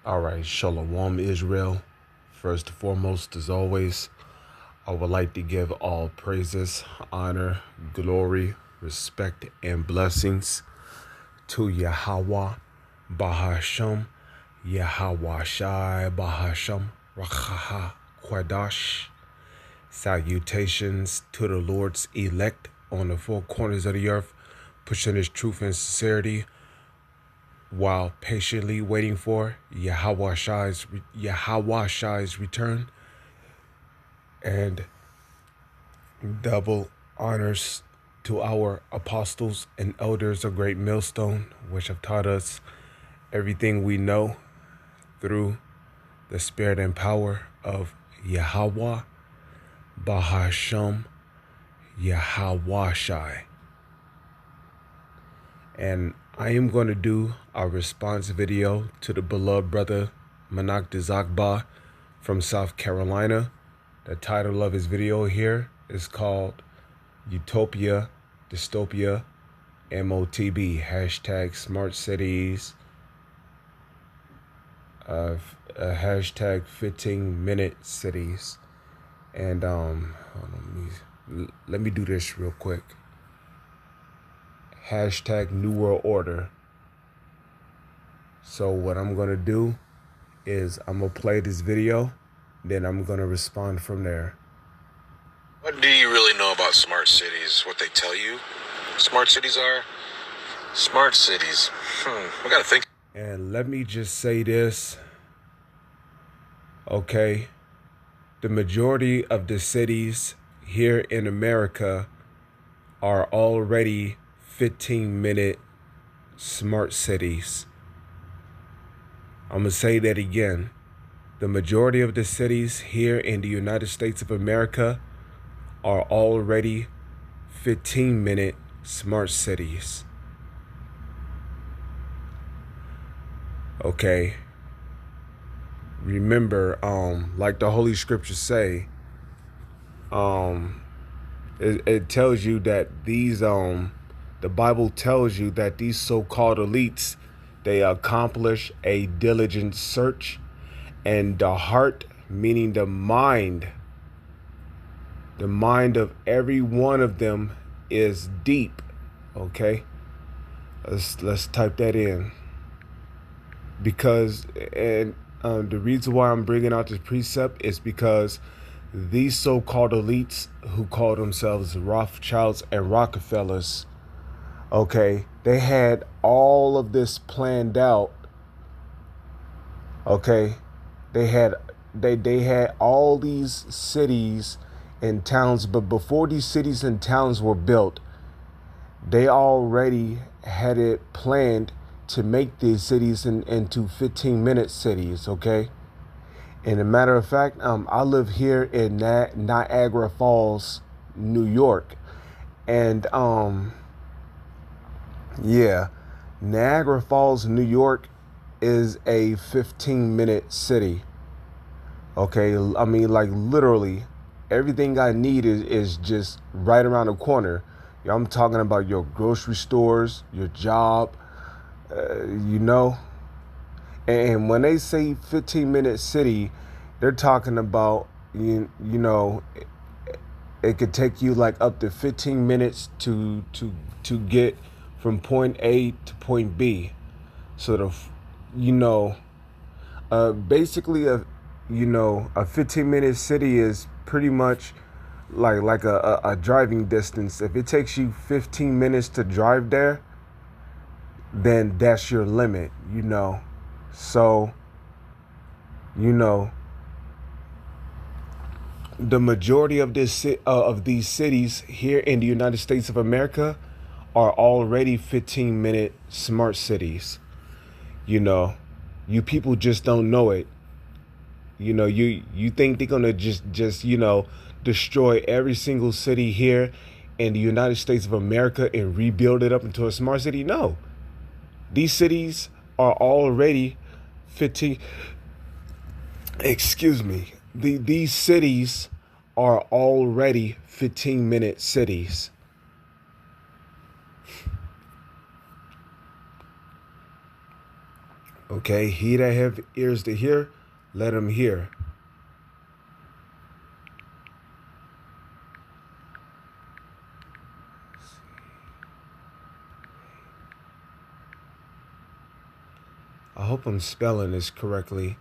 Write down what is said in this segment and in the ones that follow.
All right, Shalom Israel. First and foremost, as always, I would like to give all praises, honor, glory, respect, and blessings to Yahweh, Bahasham, Yahweh Shai, Bahasham, Rachaha, Kwadash. Salutations to the Lord's elect on the four corners of the earth, pushing his truth and sincerity while patiently waiting for Yahweh Shai's return, and double honors to our apostles and elders of Great Millstone, which have taught us everything we know through the spirit and power of Yahweh, Bahasham, Yahweh Shai. And I am going to do a response video to the beloved brother Manak Dezakba from South Carolina. The title of his video here is called UTOPIA, DYSTOPIA, MOTB, hashtag smart cities, hashtag 15-minute cities. And hold on, let me do this real quick. Hashtag New World Order. So what I'm going to do is I'm going to play this video, then I'm going to respond from there. What do you really know about smart cities? What they tell you smart cities are? Smart cities. We got to think. And let me just say this. Okay. The majority of the cities here in America are already 15-minute smart cities. I'm going to say that again. The majority of the cities here in the United States of America are already 15-minute smart cities. Okay. Remember, like the Holy Scriptures say, it tells you that these, the Bible tells you that these so-called elites, they accomplish a diligent search, and the heart, meaning the mind of every one of them is deep. Okay, let's type that in, because the reason why I'm bringing out this precept is because these so-called elites who call themselves Rothschilds and Rockefellers, okay, they had all of this planned out. Okay, they had all these cities and towns, but before these cities and towns were built, they already had it planned to make these cities into 15-minute cities. Okay, and a matter of fact, I live here in Niagara Falls, New York, and yeah, Niagara Falls, New York is a 15-minute city. Okay, I mean, like, literally everything I need is just right around the corner. I'm talking about your grocery stores, your job, you know. And when they say 15-minute city, they're talking about, you know, it could take you like up to 15 minutes to get from point A to point B. Sort of, you know, basically a 15-minute city is pretty much like a driving distance. If it takes you 15 minutes to drive there, then that's your limit, you know. So, you know, the majority of these cities here in the United States of America are already 15-minute smart cities. You know, you people just don't know it. You know, you think they're gonna just you know, destroy every single city here in the United States of America and rebuild it up into a smart city? No. These cities are already 15. Excuse me. These cities are already 15-minute cities. Okay, he that have ears to hear, let him hear. I hope I'm spelling this correctly.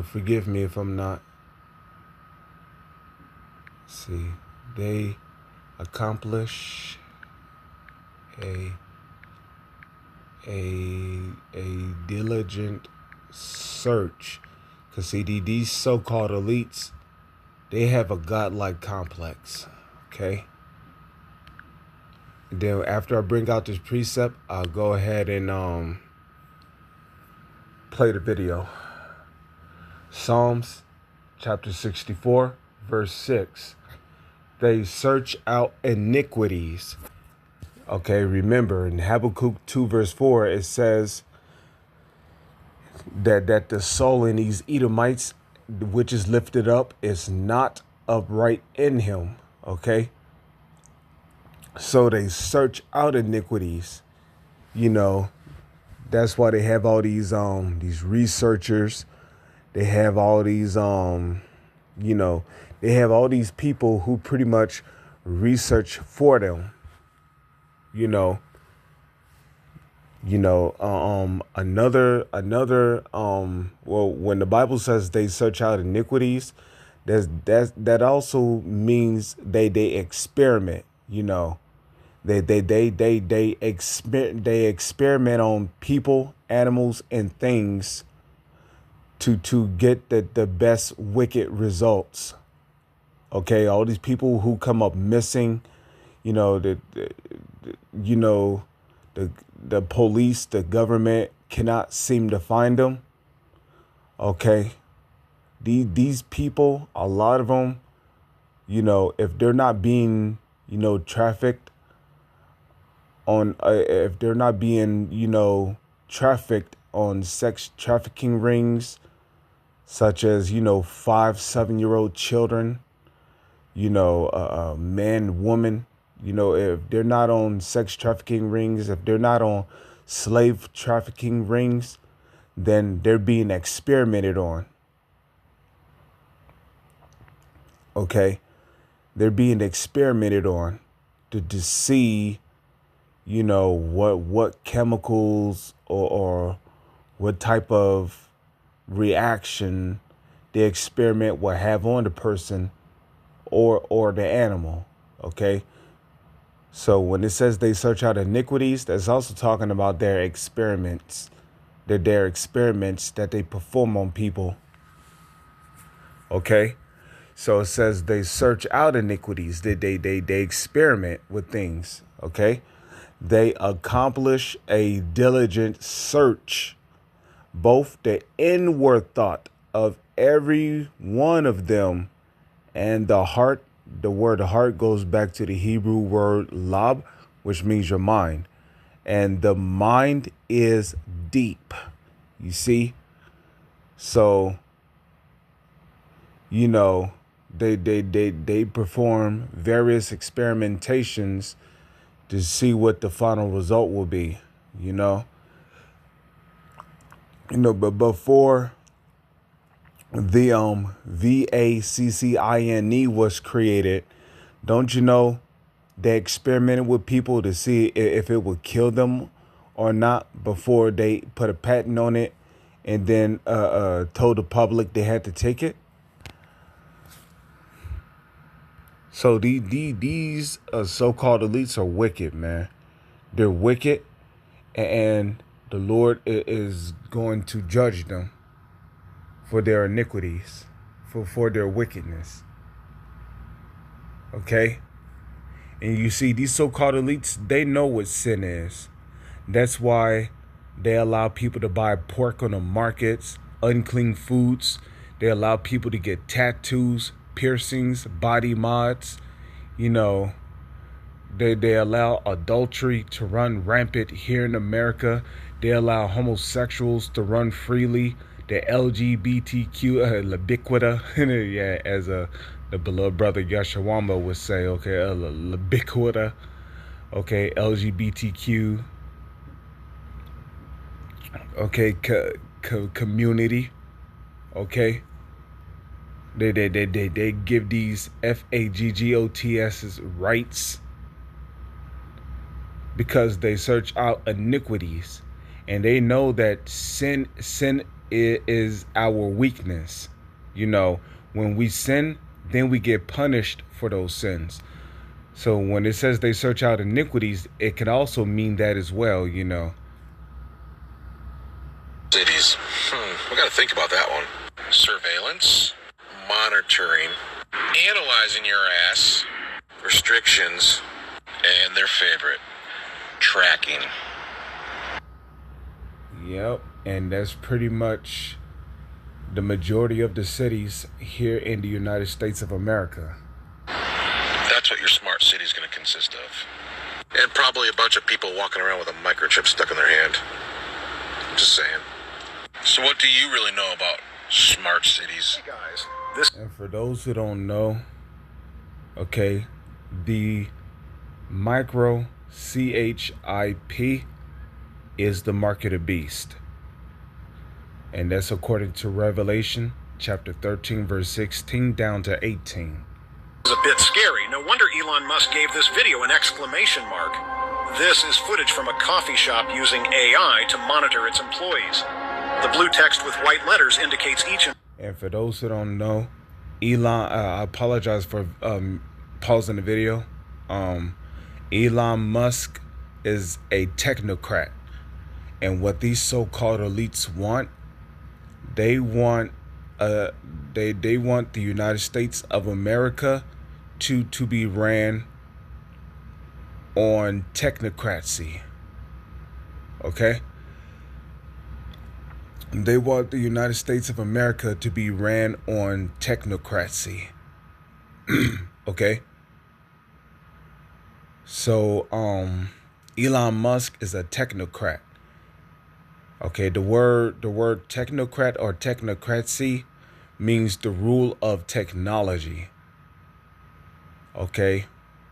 Forgive me if I'm not. Let's see, they accomplish a diligent search. Cause see, these so-called elites, they have a godlike complex. Okay. And then after I bring out this precept, I'll go ahead and play the video. Psalms chapter 64, verse 6. They search out iniquities. Okay, remember in Habakkuk 2, verse 4, it says that the soul in these Edomites, which is lifted up, is not upright in him. Okay. So they search out iniquities. That's why they have all these researchers. They have all these they have all these people who pretty much research for them. Well, when the Bible says they search out iniquities, that also means they experiment. They experiment on people, animals, and things to get the best wicked results. Okay, all these people who come up missing, the police, the government cannot seem to find them. Okay, these people, a lot of them, if they're not being, trafficked on, if they're not being, trafficked on sex trafficking rings, such as, 5-7-year-old children, man, woman, if they're not on sex trafficking rings, if they're not on slave trafficking rings, then they're being experimented on. Okay. They're being experimented on to see, what chemicals or what type of reaction the experiment will have on the person or the animal. Okay. So when it says they search out iniquities, that's also talking about their experiments. Their experiments that they perform on people. Okay. So it says they search out iniquities. They experiment with things. Okay. They accomplish a diligent search, both the inward thought of every one of them and the heart. The word heart goes back to the Hebrew word lab, which means your mind. And the mind is deep. You see? So, they perform various experimentations to see what the final result will be, but before the vaccine was created, don't you know they experimented with people to see if it would kill them or not before they put a patent on it and then told the public they had to take it? So these so-called elites are wicked, man. They're wicked, and the Lord is going to judge them for their iniquities, for their wickedness. Okay? And you see, these so-called elites, they know what sin is. That's why they allow people to buy pork on the markets, unclean foods. They allow people to get tattoos, piercings, body mods. They allow adultery to run rampant here in America. They allow homosexuals to run freely. The LGBTQ ubiquita, yeah, as the beloved brother Yashawamba would say, okay, ubiquita, okay, LGBTQ, okay, community, okay. They give these FAGGOTS's rights because they search out iniquities, and they know that sin is our weakness. You know, when we sin, then we get punished for those sins. So when it says they search out iniquities, it can also mean that as well, you know. Cities. We got to think about that one. Surveillance, monitoring, analyzing your ass, restrictions, and their favorite, tracking. Yep, and that's pretty much the majority of the cities here in the United States of America. That's what your smart city is going to consist of. And probably a bunch of people walking around with a microchip stuck in their hand. Just saying. So what do you really know about smart cities? Hey guys, And for those who don't know, okay, the micro CHIP is the mark of the beast. And that's according to Revelation chapter 13, verse 16 down to 18. It's a bit scary. No wonder Elon Musk gave this video an exclamation mark. This is footage from a coffee shop using AI to monitor its employees. The blue text with white letters indicates each. And for those who don't know, Elon, I apologize for pausing the video. Elon Musk is a technocrat. And what these so-called elites want, they want they want the United States of America to be ran on technocracy. Okay? They want the United States of America to be ran on technocracy. Okay? So Elon Musk is a technocrat. Okay, the word technocrat or technocracy means the rule of technology. Okay,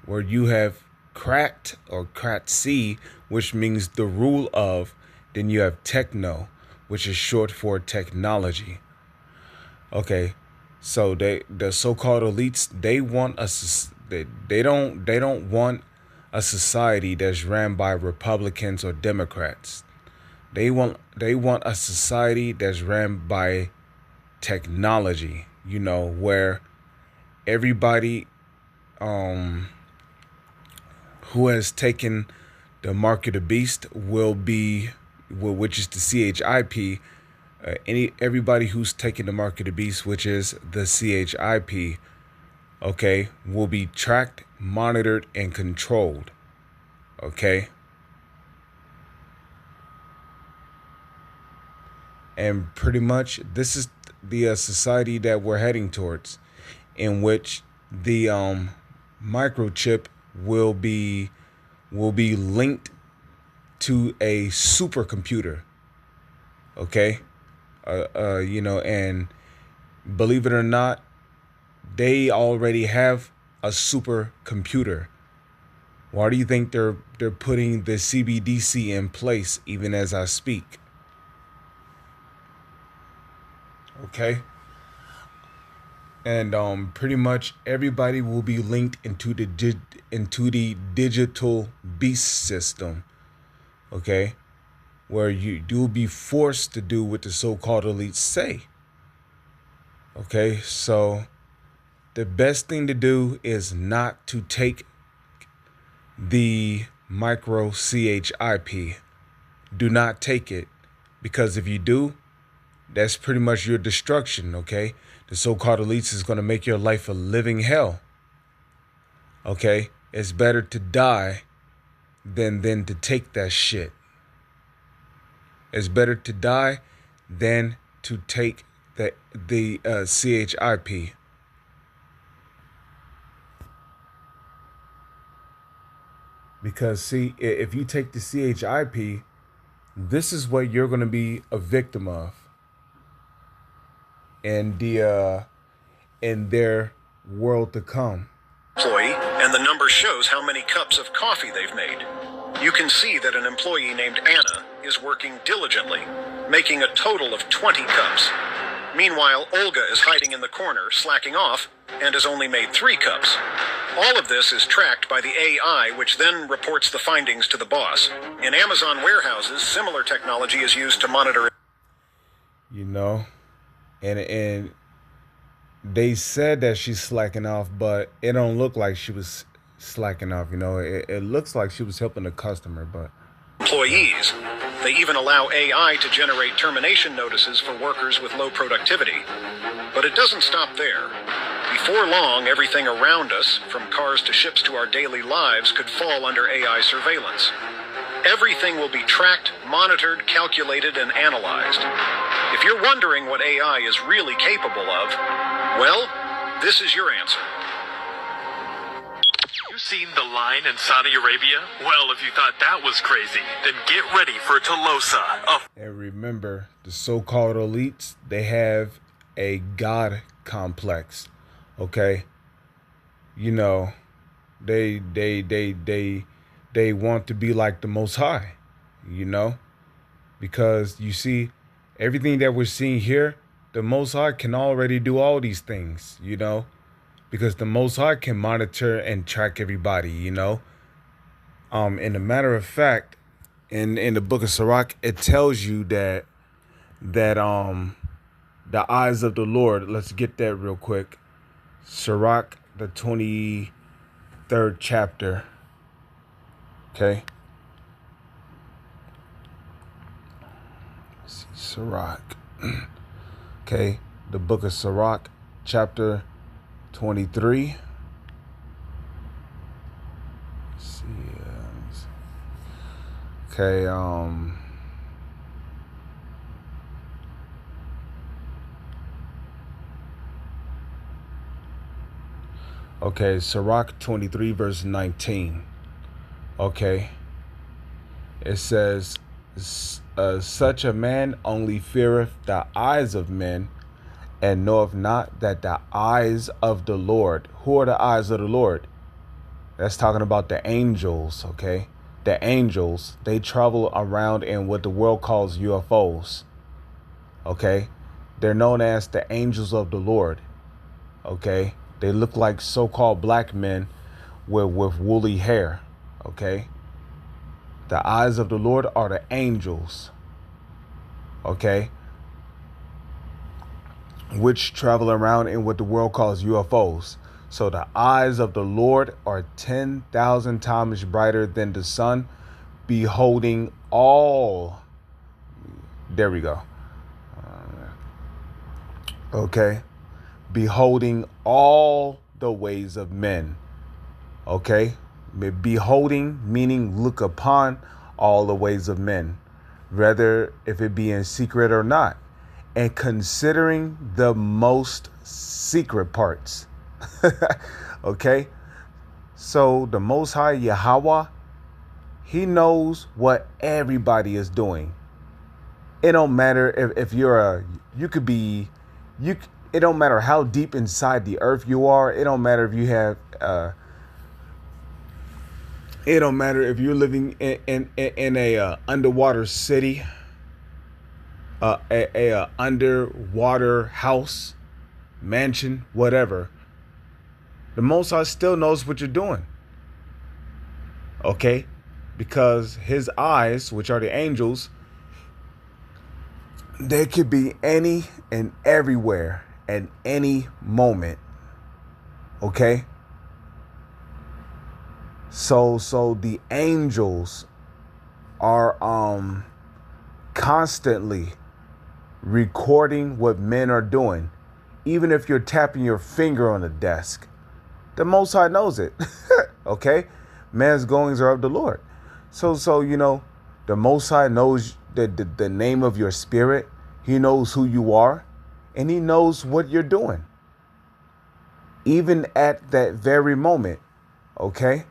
where you have crat or cratsy, which means the rule of, then you have techno, which is short for technology. Okay, so the so-called elites, they want us, they don't want a society that's ran by Republicans or Democrats. They want a society that's ran by technology, you know, where everybody who has taken the mark of the beast will be, which is the CHIP, everybody who's taken the mark of the beast, which is the CHIP, okay, will be tracked, monitored, and controlled. Okay. And pretty much this is the society that we're heading towards, in which the microchip will be linked to a supercomputer. Okay, you know, and believe it or not, they already have a supercomputer. Why do you think they're putting the CBDC in place even as I speak? Okay. And pretty much everybody will be linked into the digital beast system. Okay, where you'll be forced to do what the so-called elites say. Okay, so the best thing to do is not to take the micro CHIP. Do not take it, because if you do, that's pretty much your destruction, okay? The so-called elites is going to make your life a living hell, okay? It's better to die than to take that shit. It's better to die than to take the CHIP. Because, see, if you take the CHIP, this is what you're going to be a victim of. And in their world to come. Employee, and the number shows how many cups of coffee they've made. You can see that an employee named Anna is working diligently, making a total of 20 cups. Meanwhile, Olga is hiding in the corner, slacking off, and has only made 3 cups. All of this is tracked by the AI, which then reports the findings to the boss. In Amazon warehouses, similar technology is used to monitor. You know, and they said that she's slacking off, but it don't look like she was slacking off. You know, it looks like she was helping the customer, but Employees. They even allow AI to generate termination notices for workers with low productivity. But it doesn't stop there. Before long, everything around us, from cars to ships to our daily lives, could fall under AI surveillance. Everything will be tracked, monitored, calculated, and analyzed. If you're wondering what AI is really capable of, well, this is your answer. Seen the line in Saudi Arabia? Well, if you thought that was crazy, then get ready for Tolosa. And remember, the so-called elites, they have a God complex. Okay? You know, they want to be like the Most High, you know? Because you see, everything that we're seeing here, the Most High can already do all these things, you know? Because the Most High can monitor and track everybody, you know. And a matter of fact, in the book of Sirach, it tells you that the eyes of the Lord. Let's get that real quick. Sirach, the 23rd chapter. Okay. Let's see, Sirach. Okay, the book of Sirach, chapter 23. Let's see. Okay. Okay. Sirach 23 verse 19. Okay. It says, "Such a man only feareth the eyes of men, and knoweth not that the eyes of the Lord." Who are the eyes of the Lord? That's talking about the angels, okay? The angels, they travel around in what the world calls UFOs, okay? They're known as the angels of the Lord, okay? They look like so-called black men with woolly hair, okay? The eyes of the Lord are the angels, okay? Which travel around in what the world calls UFOs. So the eyes of the Lord are 10,000 times brighter than the sun, beholding all. There we go. Okay. Beholding all the ways of men. Okay. Beholding meaning look upon all the ways of men, whether if it be in secret or not. And considering the most secret parts. Okay? So the Most High Yahweh, he knows what everybody is doing. It don't matter if you're it don't matter how deep inside the earth you are. It don't matter if you have it don't matter if you're living in a underwater city. A underwater house, mansion, whatever. The Most High still knows what you're doing. Okay? Because his eyes, which are the angels, they could be any and everywhere at any moment. Okay? So the angels are constantly recording what men are doing. Even if you're tapping your finger on the desk, the Most High knows it. Okay? Man's goings are of the Lord. So you know, the Most High knows the name of your spirit. He knows who you are, and he knows what you're doing. Even at that very moment. Okay?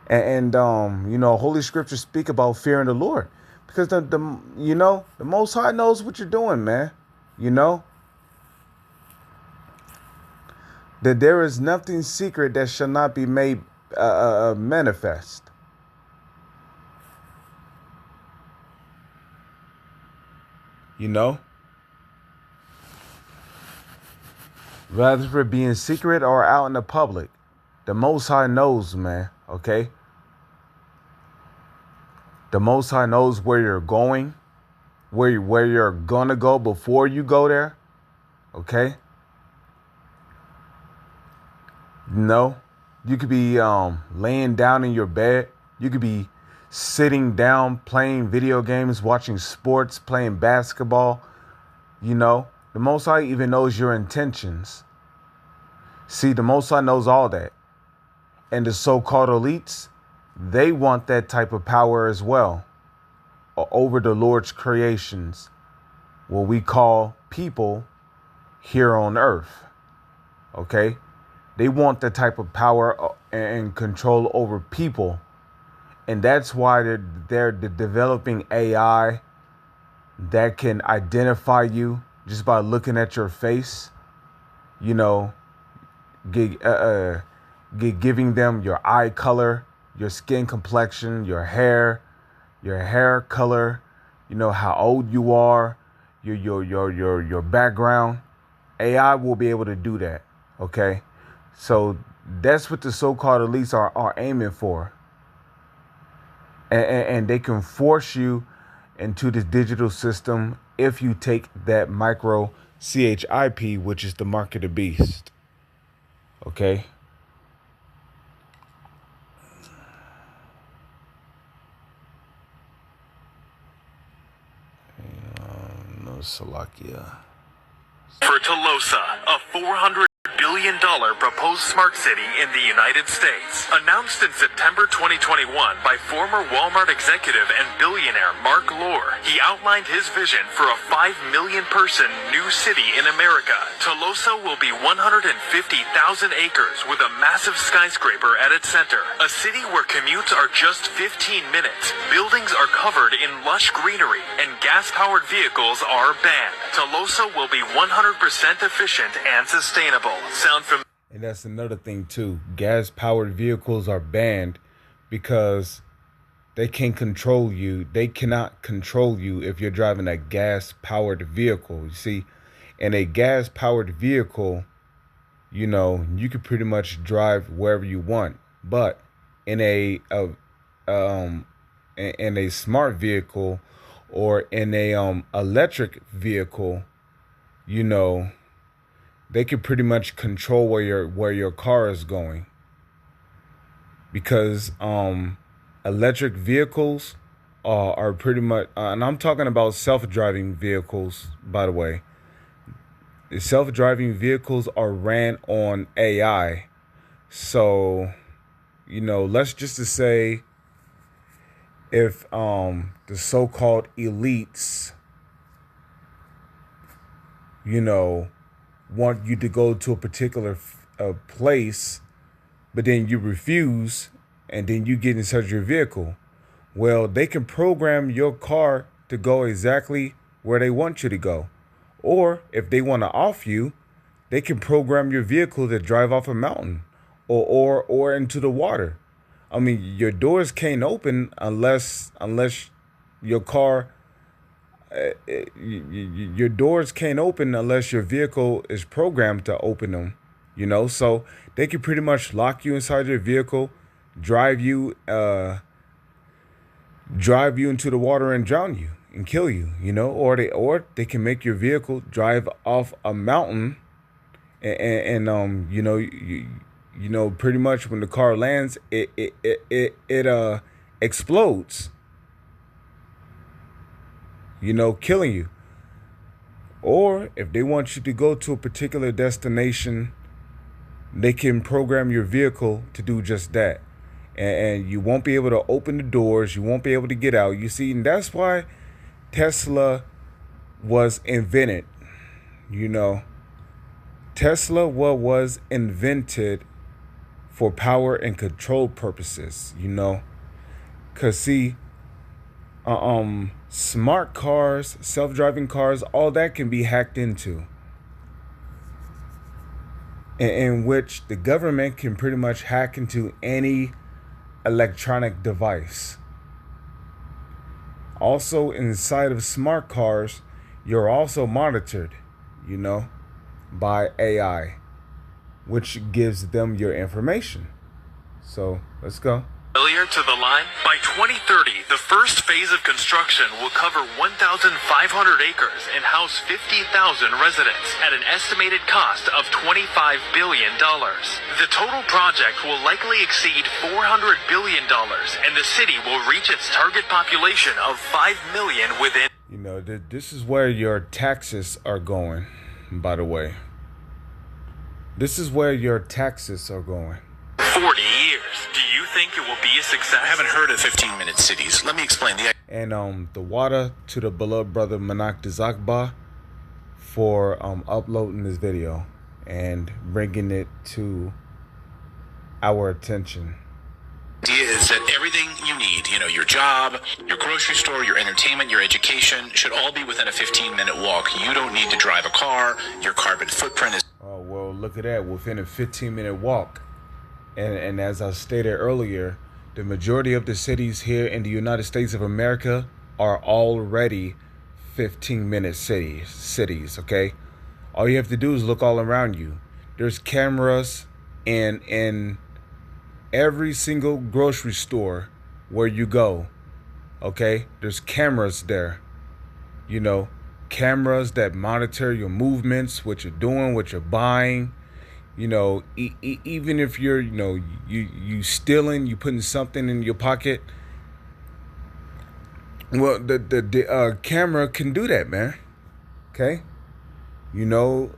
And you know, Holy Scriptures speak about fearing the Lord. Because the Most High knows what you're doing, man. You know? That there is nothing secret that shall not be made manifest. you know? Rather for being secret or out in the public, the Most High knows, man, okay? The Most High knows where you're going, where you're gonna go before you go there, okay? No, you could be laying down in your bed. You could be sitting down playing video games, watching sports, playing basketball. You know, the Most High even knows your intentions. See, the Most High knows all that. And the so-called elites, they want that type of power as well over the Lord's creations, what we call people here on earth. Okay? They want the type of power and control over people. And that's why they're developing AI that can identify you just by looking at your face. You know, giving them your eye color, your skin complexion, your hair color, you know, how old you are, your background. AI will be able to do that. Okay? So that's what the so-called elites are aiming for. And they can force you into this digital system if you take that micro CHIP, which is the mark of the beast. Okay? No, Salakia. For Tolosa, a $400 billion proposed smart city in the United States. Announced in September 2021 by former Walmart executive and billionaire Mark Lore, he outlined his vision for a 5 million person new city in America. Tolosa will be 150,000 acres with a massive skyscraper at its center. A city where commutes are just 15 minutes, buildings are covered in lush greenery, and gas-powered vehicles are banned. Tolosa will be 100% efficient and sustainable. Sound familiar? And that's another thing too. Gas-powered vehicles are banned because they can't control you. They cannot control you if you're driving a gas-powered vehicle. You see, in a gas-powered vehicle, you know, you can pretty much drive wherever you want. But in a smart vehicle or in a electric vehicle, you know, they can pretty much control where your car is going, because electric vehicles are pretty much, and I'm talking about self-driving vehicles, by the way. The self-driving vehicles are ran on AI. So, you know, let's just to say if the so-called elites, you know, want you to go to a particular place, but then you refuse, and then you get inside your vehicle. Well, they can program your car to go exactly where they want you to go. Or if they want to off you, they can program your vehicle to drive off a mountain or into the water. I mean, your doors can't open unless your car, your doors can't open unless your vehicle is programmed to open them, you know. So they can pretty much lock you inside your vehicle, drive you into the water and drown you and kill you, you know. Or they can make your vehicle drive off a mountain and you know, pretty much when the car lands, it explodes, you know, killing you. Or if they want you to go to a particular destination, they can program your vehicle to do just that. And you won't be able to open the doors. You won't be able to get out. You see, and that's why Tesla was invented. You know, Tesla was invented for power and control purposes, you know. Because, see, smart cars, self-driving cars, all that can be hacked into. In which the government can pretty much hack into any electronic device. Also, inside of smart cars, you're also monitored, you know, by AI, which gives them your information. So let's go. Familiar to the line? By 2030, the first phase of construction will cover 1,500 acres and house 50,000 residents at an estimated cost of $25 billion. The total project will likely exceed $400 billion, and the city will reach its target population of 5 million within. You know, this is where your taxes are going, by the way. This is where your taxes are going. 40 years. Do you think it will be a success? I haven't heard of 15-minute cities. Let me explain. And the water to the beloved brother Manak Dizakba for uploading this video and bringing it to our attention. The idea is that everything you need, you know, your job, your grocery store, your entertainment, your education, should all be within a 15-minute walk. You don't need to drive a car. Your carbon footprint is... Oh, well, look at that. Within a 15-minute walk. And as I stated earlier, the majority of the cities here in the United States of America are already 15-minute cities, okay? All you have to do is look all around you. There's cameras in every single grocery store where you go, okay? There's cameras there, you know, cameras that monitor your movements, what you're doing, what you're buying. You know, even if you're, you know, you stealing, you putting something in your pocket. Well, the camera can do that, man. Okay, you know,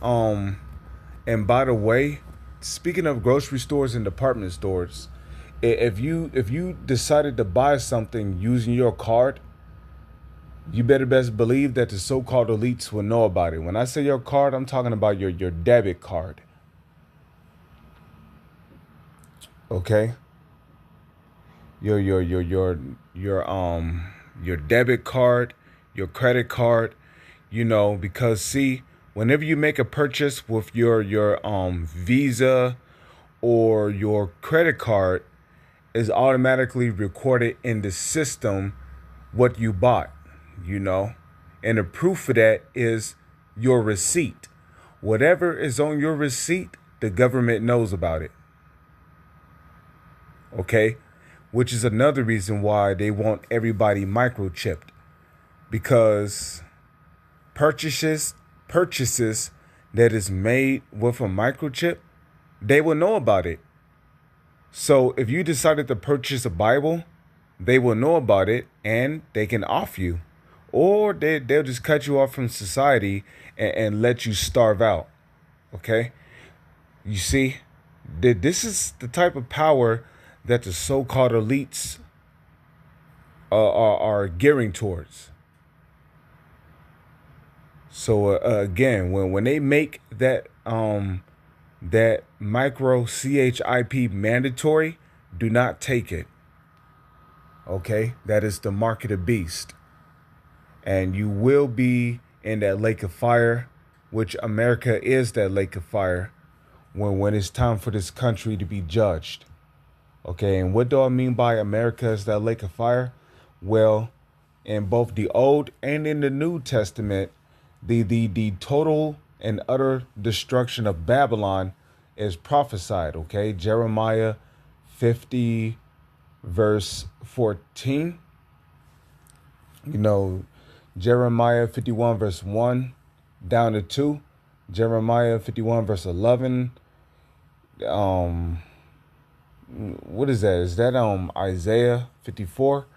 and by the way, speaking of grocery stores and department stores, if you decided to buy something using your card, you better best believe that the so-called elites will know about it. When I say your card, I'm talking about your debit card. Okay? Your debit card, your credit card, you know, because see, whenever you make a purchase with your Visa or your credit card, is automatically recorded in the system what you bought. You know, and the proof of that is your receipt. Whatever is on your receipt, the government knows about it. Okay, which is another reason why they want everybody microchipped, because purchases that is made with a microchip, they will know about it. So if you decided to purchase a Bible, they will know about it and they can off you. Or they'll just cut you off from society and let you starve out. Okay? You see, this is the type of power that the so-called elites are gearing towards. So again, when they make that micro CHIP mandatory, do not take it. Okay? That is the mark of the beast. And you will be in that lake of fire, which America is that lake of fire, when it's time for this country to be judged. Okay, and what do I mean by America is that lake of fire? Well, in both the Old and in the New Testament, the total and utter destruction of Babylon is prophesied. Okay, Jeremiah 50, verse 14. You know, Jeremiah 51 verse 1 down to 2, Jeremiah 51 verse 11. What is that? Is that Isaiah 54?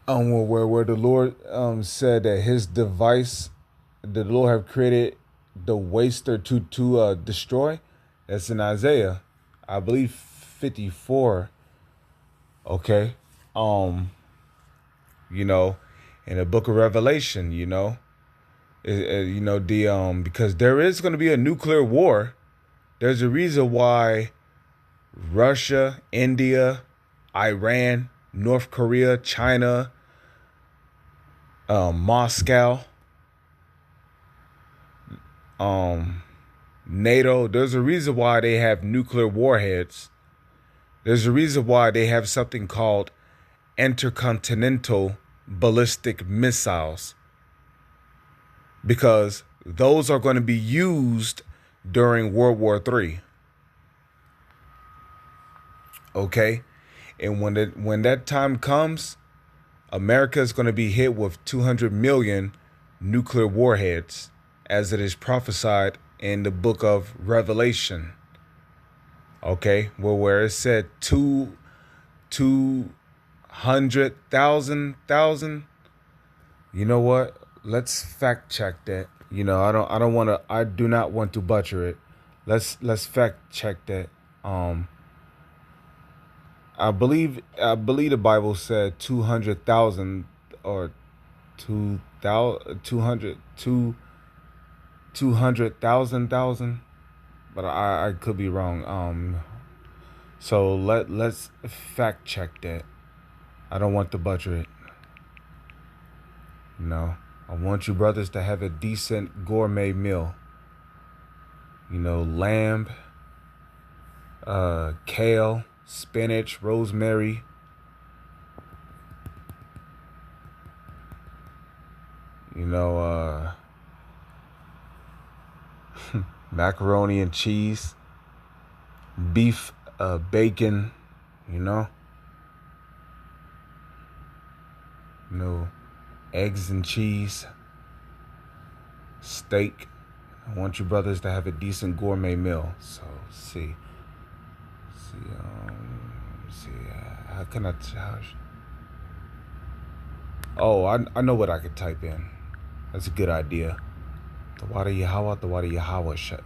Where the Lord said that his device, the Lord have created the waster to destroy. That's in Isaiah, I believe 54. Okay. You know, in the book of Revelation, you know, because there is going to be a nuclear war. There's a reason why Russia, India, Iran, North Korea, China, Moscow, NATO, there's a reason why they have nuclear warheads. There's a reason why they have something called intercontinental ballistic missiles, because those are going to be used during World War III. Okay? And when that time comes, America is going to be hit with 200 million nuclear warheads, as it is prophesied in the book of Revelation. Okay? Where it said 200,000. You know what? Let's fact check that. You know, I do not want to butcher it. Let's fact check that. I believe the Bible said 200,000 or 200,000, but I could be wrong. So let's fact check that. I don't want to butcher it. No, I want you brothers to have a decent gourmet meal. You know, lamb, kale, spinach, rosemary. You know, macaroni and cheese, beef, bacon, you know. No, eggs and cheese, steak. I want you brothers to have a decent gourmet meal. So, see, how can I? I know what I could type in. That's a good idea. The water Yahweh, the water Yahweh Shai,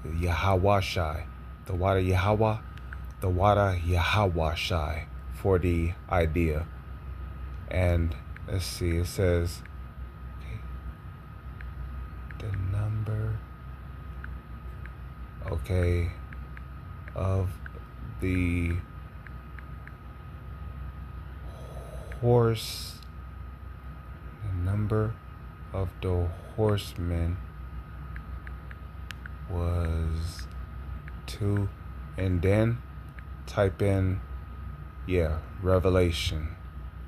the water Yahweh, the water Yahweh Shai for the idea. And let's see, it says the number, okay, of the horse, the number of the horsemen was 2, and then type in, Revelation,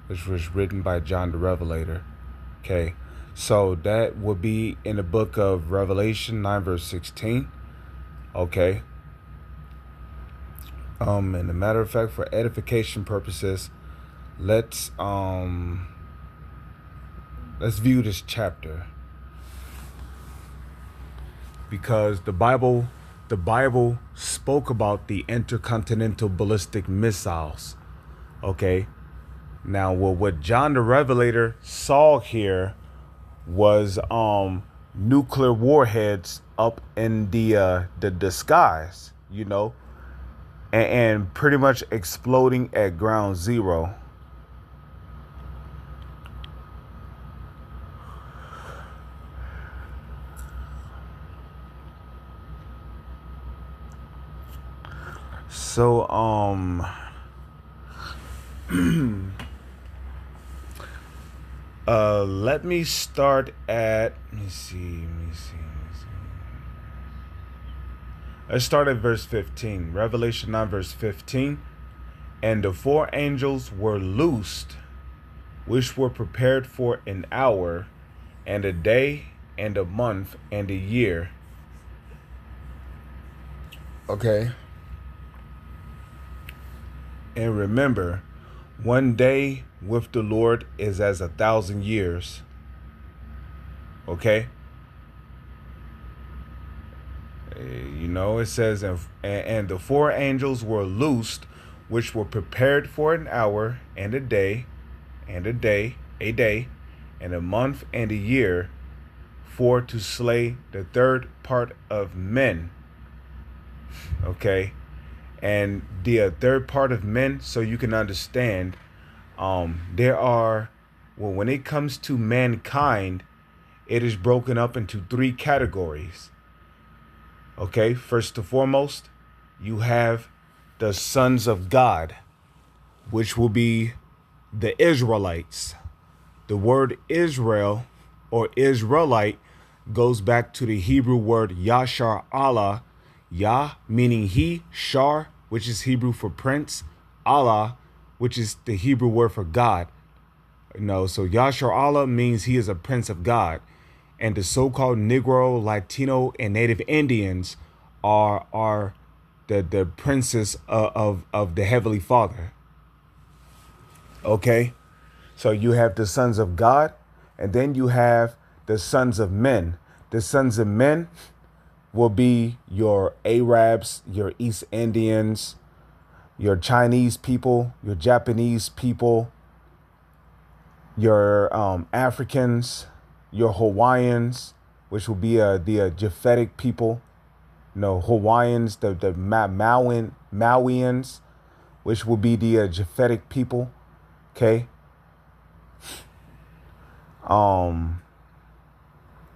which was written by John the Revelator. Okay, so that would be in the book of Revelation 9 verse 16. Okay. And a matter of fact, for edification purposes, let's view this chapter, because the Bible spoke about the intercontinental ballistic missiles. Okay. Now, what John the Revelator saw here was nuclear warheads up in the skies, you know, and pretty much exploding at ground zero. So let me start at, let me see. Let's start at verse 15. Revelation 9 verse 15. And the 4 angels were loosed, which were prepared for an hour, and a day, and a month, and a year. Okay. And remember, one day with the Lord is as 1,000 years. Okay? You know, it says, and the 4 angels were loosed, which were prepared for an hour, and a day, and a day, and a month, and a year, for to slay the third part of men. Okay? And the third part of men, so you can understand, there are, when it comes to mankind, it is broken up into 3 categories. Okay, first and foremost, you have the sons of God, which will be the Israelites. The word Israel or Israelite goes back to the Hebrew word Yashar Allah. Yah meaning he, Shar, which is Hebrew for prince, Allah, which is the Hebrew word for God. So Yashar Allah means he is a prince of God. And the so-called Negro, Latino, and Native Indians are the princes of the Heavenly Father. Okay? So you have the sons of God, and then you have the sons of men. The sons of men will be your Arabs, your East Indians, your Chinese people, your Japanese people, your Africans, your Hawaiians, which will be the Japhetic people. Hawaiians, the Mauians, which will be the Japhetic people. Okay.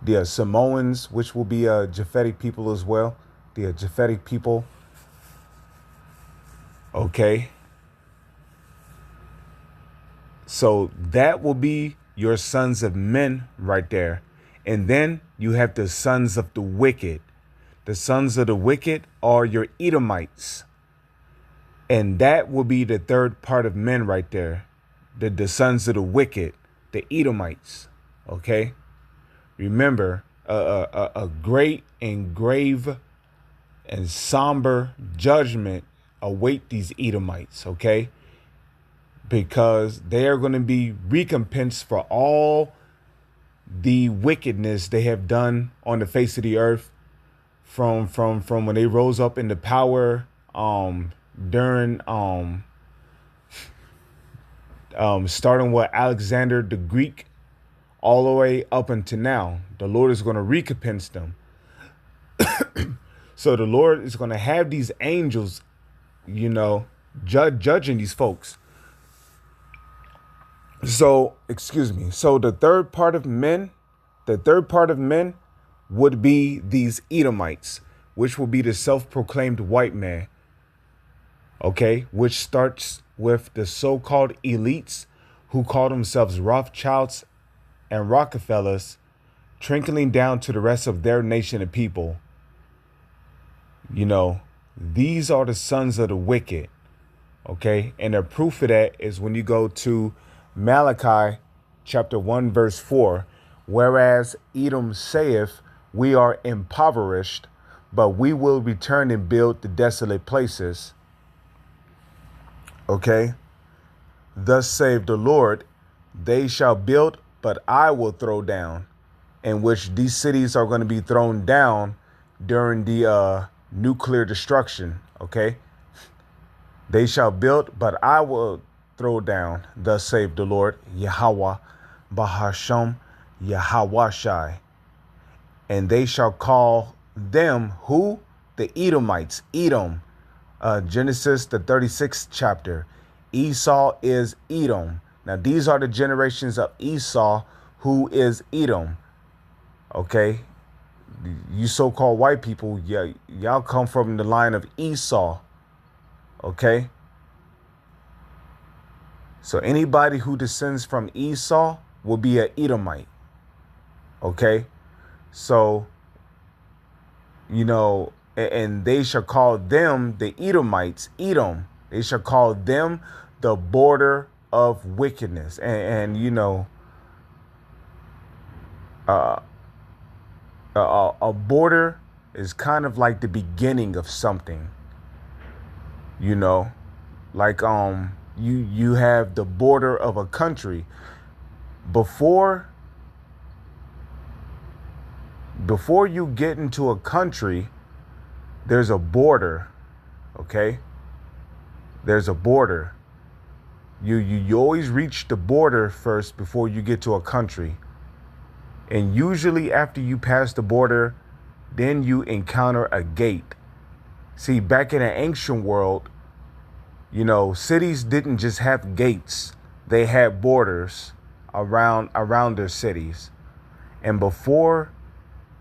The Samoans, which will be Japhetic people as well. The Japhetic people. Okay. So that will be your sons of men right there. And then you have the sons of the wicked. The sons of the wicked are your Edomites. And that will be the third part of men right there. The sons of the wicked, the Edomites. Okay. Remember, a great and grave and somber judgment await these Edomites, okay? Because they are going to be recompensed for all the wickedness they have done on the face of the earth from when they rose up into power during starting with Alexander the Greek all the way up until now. The Lord is going to recompense them. So the Lord is going to have these angels, judging these folks. So, excuse me. So the third part of men would be these Edomites, which will be the self-proclaimed white man. Okay, which starts with the so-called elites who call themselves Rothschilds and Rockefellers, trickling down to the rest of their nation and people. These are the sons of the wicked. Okay, and the proof of that is when you go to Malachi chapter 1 verse 4, whereas Edom saith, we are impoverished, but we will return and build the desolate places. Okay, thus saith the Lord, they shall build, but I will throw down, in which these cities are going to be thrown down during the nuclear destruction. Okay, they shall build, but I will throw down, thus saith the Lord, Yahweh, Bahasham, Yahweh. And they shall call them, who? The Edomites, Edom. Genesis, the 36th chapter. Esau is Edom. Now, these are the generations of Esau, who is Edom. Okay? You so-called white people, y'all come from the line of Esau. Okay? So anybody who descends from Esau will be an Edomite. Okay? So, and they shall call them, the Edomites, Edom. They shall call them the border of wickedness. And a border is kind of like the beginning of something. Like you have the border of a country. Before you get into a country, there's a border. Okay? There's a border. You always reach the border first before you get to a country. And usually after you pass the border, then you encounter a gate. See, back in the ancient world, cities didn't just have gates. They had borders around their cities. And before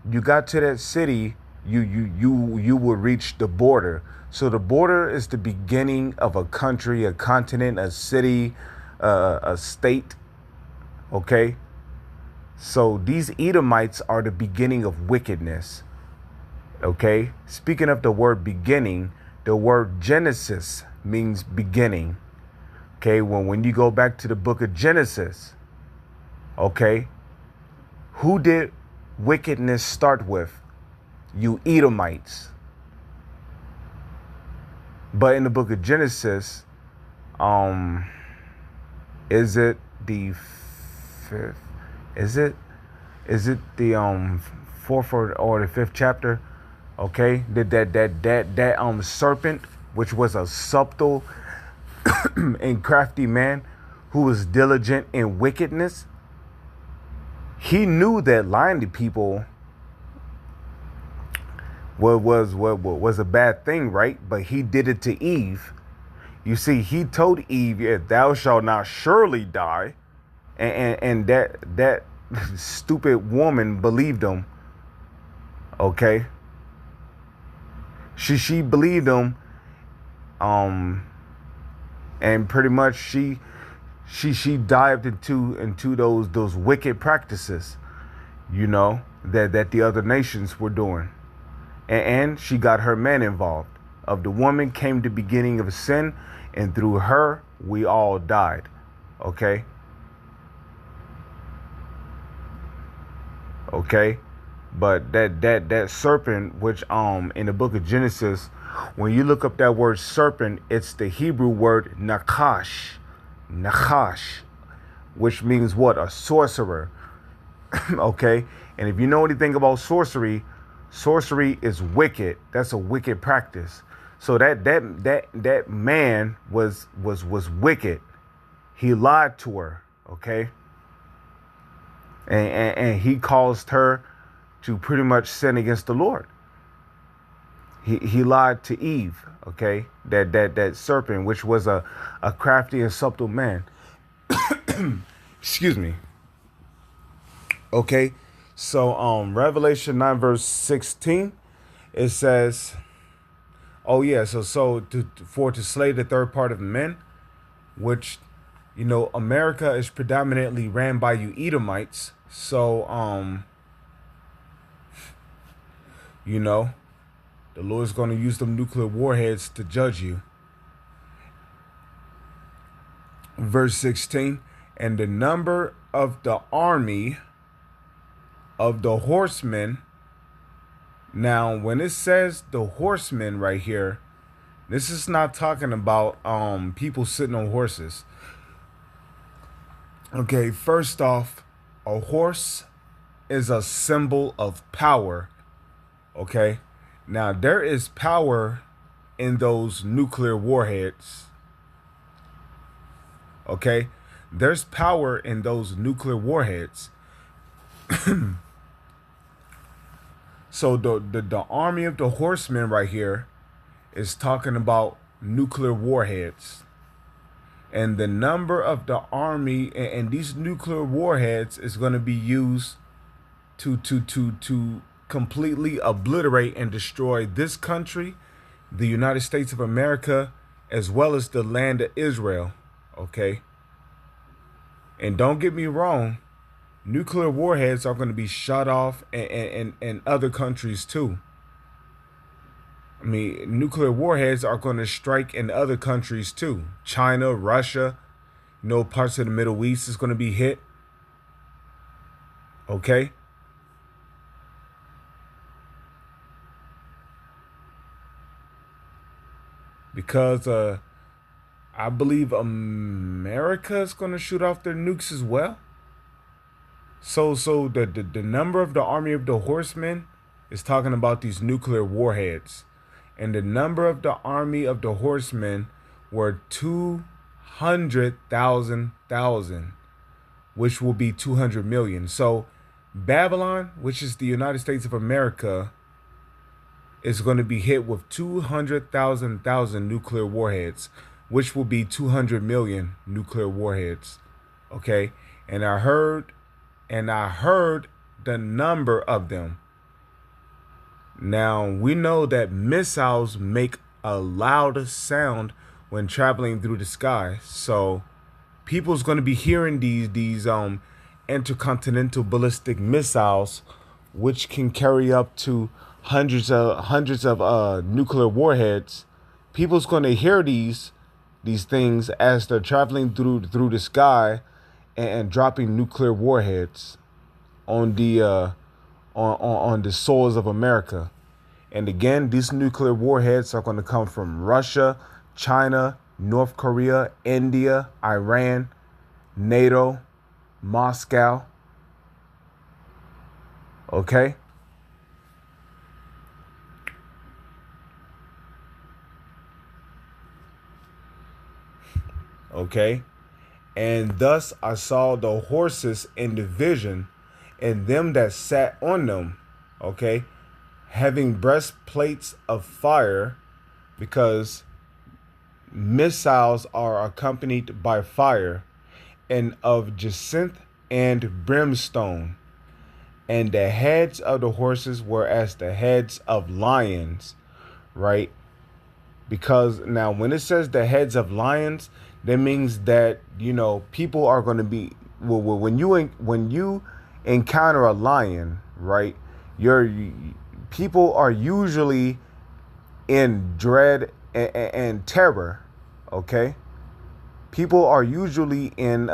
you got to that city, you would reach the border. So the border is the beginning of a country, a continent, a city, a state. Okay? So these Edomites are the beginning of wickedness. Okay? Speaking of the word beginning, the word Genesis means beginning. Okay? When you go back to the book of Genesis, Okay? Who did wickedness start with? You Edomites. But in the book of Genesis, is it the fifth? Is it the fourth or the fifth chapter? Okay, that serpent, which was a subtle and crafty man who was diligent in wickedness. He knew that lying to people was a bad thing, right? But he did it to Eve. You see, he told Eve, yeah, "Thou shalt not surely die," and that stupid woman believed him. Okay, she believed him, and pretty much she dived into those wicked practices, that the other nations were doing, and she got her man involved. Of the woman came the beginning of sin, and through her we all died. Okay. But that serpent, which in the book of Genesis, when you look up that word serpent, it's the Hebrew word nakash, which means what? A sorcerer. Okay, and if you know anything about sorcery is wicked. That's a wicked practice. So that man was wicked. He lied to her. Okay, and he caused her to pretty much sin against the Lord. He lied to Eve, okay? That serpent, which was a crafty and subtle man. Excuse me. Okay, so Revelation 9 verse 16, it says, oh yeah, so to slay the third part of men, which America is predominantly ran by you Edomites, so the Lord's going to use them nuclear warheads to judge you. Verse 16, and the number of the army of the horsemen. Now, when it says the horsemen right here, this is not talking about people sitting on horses. Okay, first off, a horse is a symbol of power. Okay, now there is power in those nuclear warheads. Okay, there's power in those nuclear warheads. So the army of the horsemen right here is talking about nuclear warheads. And the number of the army and these nuclear warheads is going to be used to completely obliterate and destroy this country, the United States of America, as well as the land of Israel. Okay. And don't get me wrong, nuclear warheads are going to be shot off in other countries too. I mean, nuclear warheads are going to strike in other countries too. China, Russia, parts of the Middle East is going to be hit. Okay. Because I believe America is going to shoot off their nukes as well. So the number of the army of the horsemen is talking about these nuclear warheads. And the number of the army of the horsemen were 200,000, which will be 200 million. So Babylon, which is the United States of America, is going to be hit with 200,000 nuclear warheads, which will be 200 million nuclear warheads. Okay, and I heard the number of them. Now, we know that missiles make a loud sound when traveling through the sky. So people's going to be hearing these intercontinental ballistic missiles, which can carry up to hundreds of nuclear warheads. People's going to hear these things as they're traveling through the sky, and dropping nuclear warheads on the on the soils of America. And again, these nuclear warheads are going to come from Russia, China, North Korea, India, Iran, NATO, Moscow. Okay? Okay? And thus I saw the horses in the vision, and them that sat on them, okay, having breastplates of fire, because missiles are accompanied by fire, and of jacinth and brimstone. And the heads of the horses were as the heads of lions, right? Because now when it says the heads of lions, that means that, you know, people are going to be, well, when you encounter a lion, right, people are usually in dread and terror. Okay, people are usually in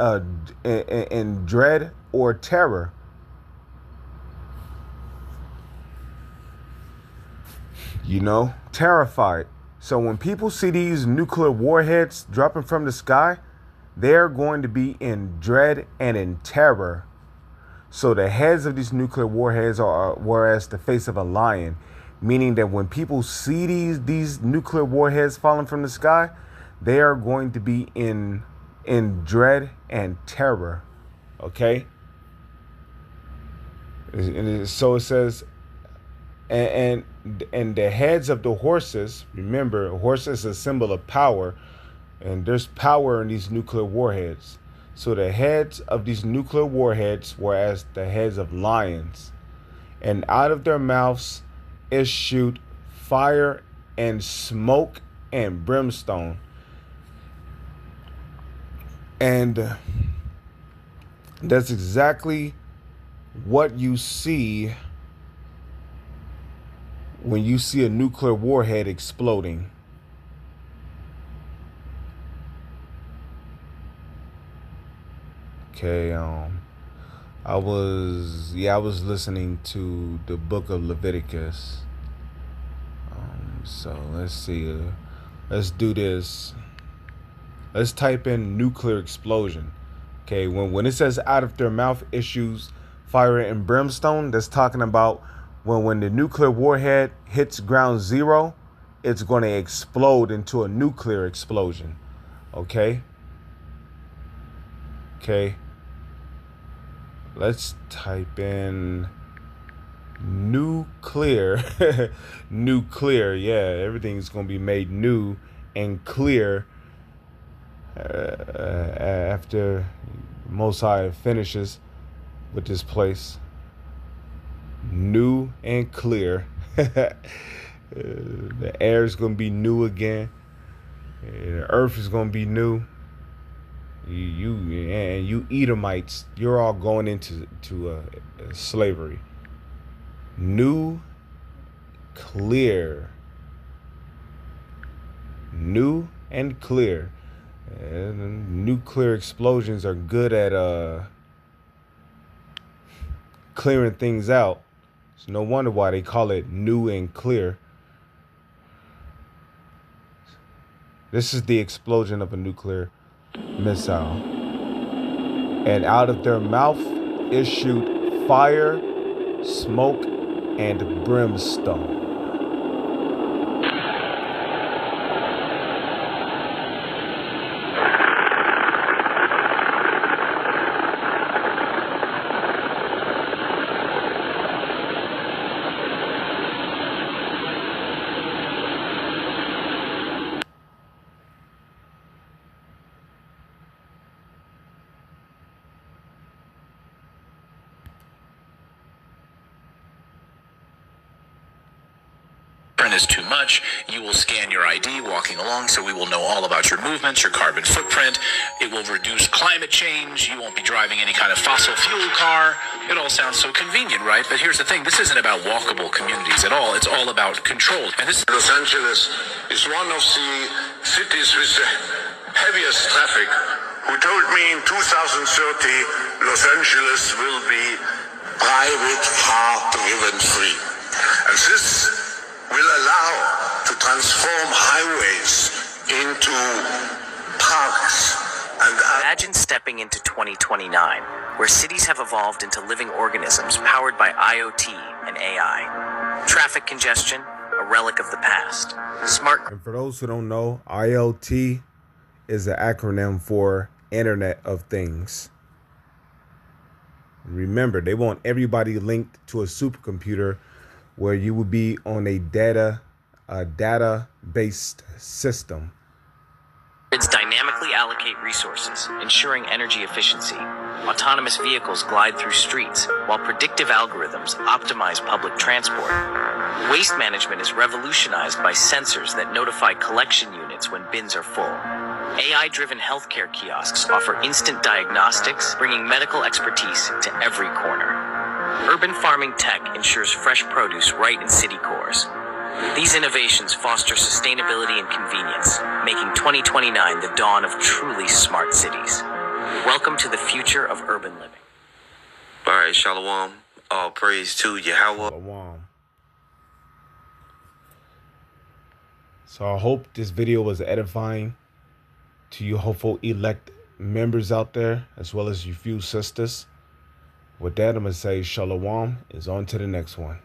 dread or terror. You know, terrified. So when people see these nuclear warheads dropping from the sky, they're going to be in dread and in terror. So the heads of these nuclear warheads were as the face of a lion, meaning that when people see these nuclear warheads falling from the sky, they are going to be in dread and terror. Okay? And so it says, and the heads of the horses, remember, a horse is a symbol of power, and there's power in these nuclear warheads. So the heads of these nuclear warheads were as the heads of lions, and out of their mouths issued fire and smoke and brimstone. And that's exactly what you see when you see a nuclear warhead exploding. Okay, I was listening to the book of Leviticus. So let's see, let's do this. Let's type in nuclear explosion. Okay, when it says out of their mouth issues fire and brimstone, that's talking about when the nuclear warhead hits ground zero, it's going to explode into a nuclear explosion. Okay? Okay. Let's type in nuclear. Nuclear, yeah, everything's going to be made new and clear after Most High finishes with this place. New and clear. The air is going to be new again. The earth is going to be new. You Edomites, you're all going into slavery. New, clear. New and clear. And nuclear explosions are good at clearing things out. It's no wonder why they call it new and clear. This is the explosion of a nuclear missile. And out of their mouth issued fire, smoke, and brimstone. Is too much, you will scan your ID walking along, so we will know all about your movements, your carbon footprint. It will reduce climate change. You won't be driving any kind of fossil fuel car. It all sounds so convenient, right? But here's the thing, this isn't about walkable communities at all. It's all about control. And this Los Angeles is one of the cities with the heaviest traffic who told me in 2030 Los Angeles will be private car-driven free. And this will allow to transform highways into parks. And imagine stepping into 2029, where cities have evolved into living organisms powered by IoT and AI. Traffic congestion, a relic of the past. Smart. And for those who don't know, IoT is an acronym for Internet of Things. Remember, they want everybody linked to a supercomputer where you would be on a data-based system. Grids dynamically allocate resources, ensuring energy efficiency. Autonomous vehicles glide through streets, while predictive algorithms optimize public transport. Waste management is revolutionized by sensors that notify collection units when bins are full. AI-driven healthcare kiosks offer instant diagnostics, bringing medical expertise to every corner. Urban farming tech ensures fresh produce right in city cores. These innovations foster sustainability and convenience, making 2029 the dawn of truly smart cities. Welcome to the future of urban living. All right, Shalom. All praise to Yahweh. Shalom. So I hope this video was edifying to you hopeful elect members out there, as well as you few sisters. With that, I'm going to say Shalom is on to the next one.